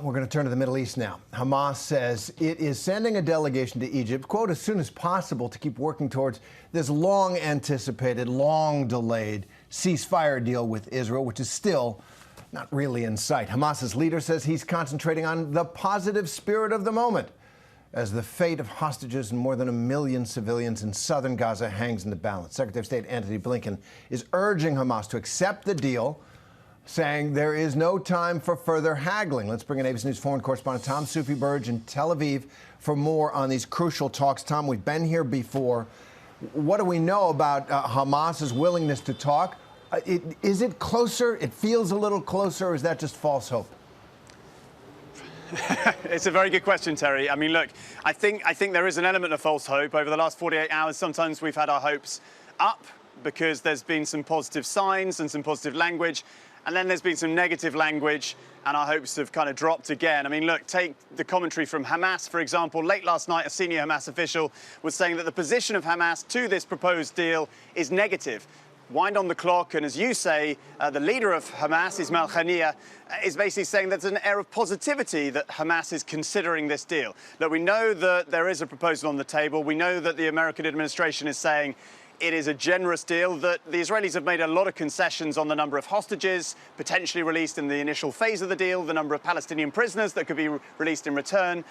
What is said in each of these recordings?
We're going to turn to the Middle East now. Hamas says it is sending a delegation to Egypt, quote, as soon as possible to keep working towards this long-anticipated, long-delayed ceasefire deal with Israel, which is still not really in sight. Hamas's leader says he's concentrating on the positive spirit of the moment as the fate of hostages and more than 1 million civilians in southern Gaza hangs in the balance. Secretary of State Antony Blinken is urging Hamas to accept the deal, saying there is no time for further haggling. Let's bring in ABC News foreign correspondent Tom Soufi-Burge in Tel Aviv for more on these crucial talks. Tom, we've been here before. What do we know about Hamas's willingness to talk? Is it closer? It feels a little closer, or is that just false hope? It's a very good question, Terry. I mean, look, I think there is an element of false hope. Over the last 48 hours, sometimes we've had our hopes up because there's been some positive signs and some positive language. And then there's been some negative language, and our hopes have kind of dropped again. I mean, look, take the commentary from Hamas, for example. Late last night, a senior Hamas official was saying that the position of Hamas to this proposed deal is negative. Wind on the clock, and as you say, the leader of Hamas, Ismail Haniyeh, is basically saying there's an air of positivity that Hamas is considering this deal. Look, we know that there is a proposal on the table. We know that the American administration is saying it is a generous deal, that the Israelis have made a lot of concessions on the number of hostages potentially released in the initial phase of the deal, the number of Palestinian prisoners that could be released in return.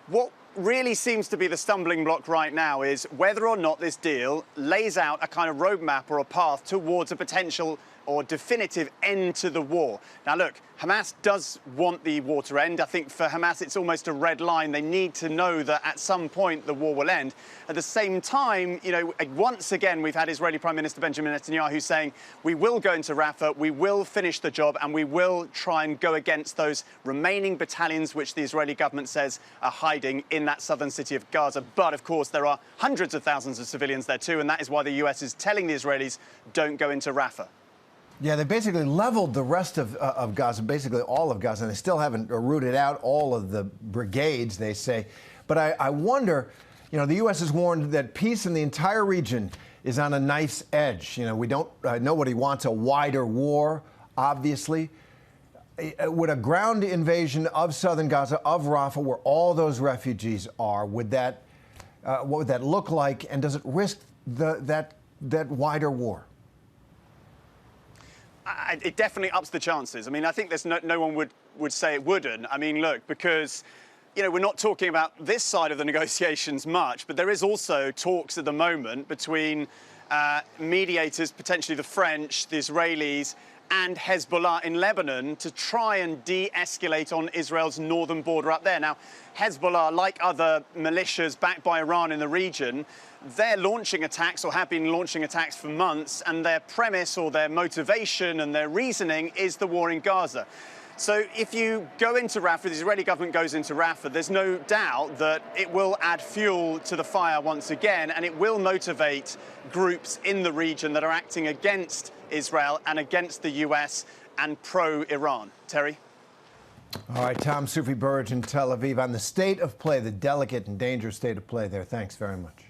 What really seems to be the stumbling block right now is whether or not this deal lays out a kind of roadmap or a path towards a potential or definitive end to the war. Now, look, Hamas does want the war to end. I think for Hamas, it's almost a red line. They need to know that at some point the war will end. At the same time, you know, once again, we've had Israeli Prime Minister Benjamin Netanyahu saying, we will go into Rafah, we will finish the job, and we will try and go against those remaining battalions which the Israeli government says are hiding in that southern city of Gaza. But, of course, there are hundreds of thousands of civilians there too, and that is why the US is telling the Israelis, don't go into Rafah. Yeah, they basically leveled the rest of Gaza, basically all of Gaza, and they still haven't rooted out all of the brigades, they say. But I wonder, you know, the U.S. has warned that peace in the entire region is on a knife's edge. You know, we don't, nobody wants a wider war, obviously. Would a ground invasion of southern Gaza, of Rafah, where all those refugees are, would that, what would that look like, and does it risk that wider war? It definitely ups the chances. I mean, I think there's no one would say it wouldn't. I mean, look, because, you know, we're not talking about this side of the negotiations much, but there is also talks at the moment between mediators, potentially the French, the Israelis, and Hezbollah in Lebanon to try and de-escalate on Israel's northern border up there. Now, Hezbollah, like other militias backed by Iran in the region, they're launching attacks or have been launching attacks for months, and their premise or their motivation and their reasoning is the war in Gaza. So if you go into Rafah, the Israeli government goes into Rafah, there's no doubt that it will add fuel to the fire once again, and it will motivate groups in the region that are acting against Israel and against the US and pro-Iran. Terry? All right, Tom Soufi-Burge in Tel Aviv on the state of play, the delicate and dangerous state of play there. Thanks very much.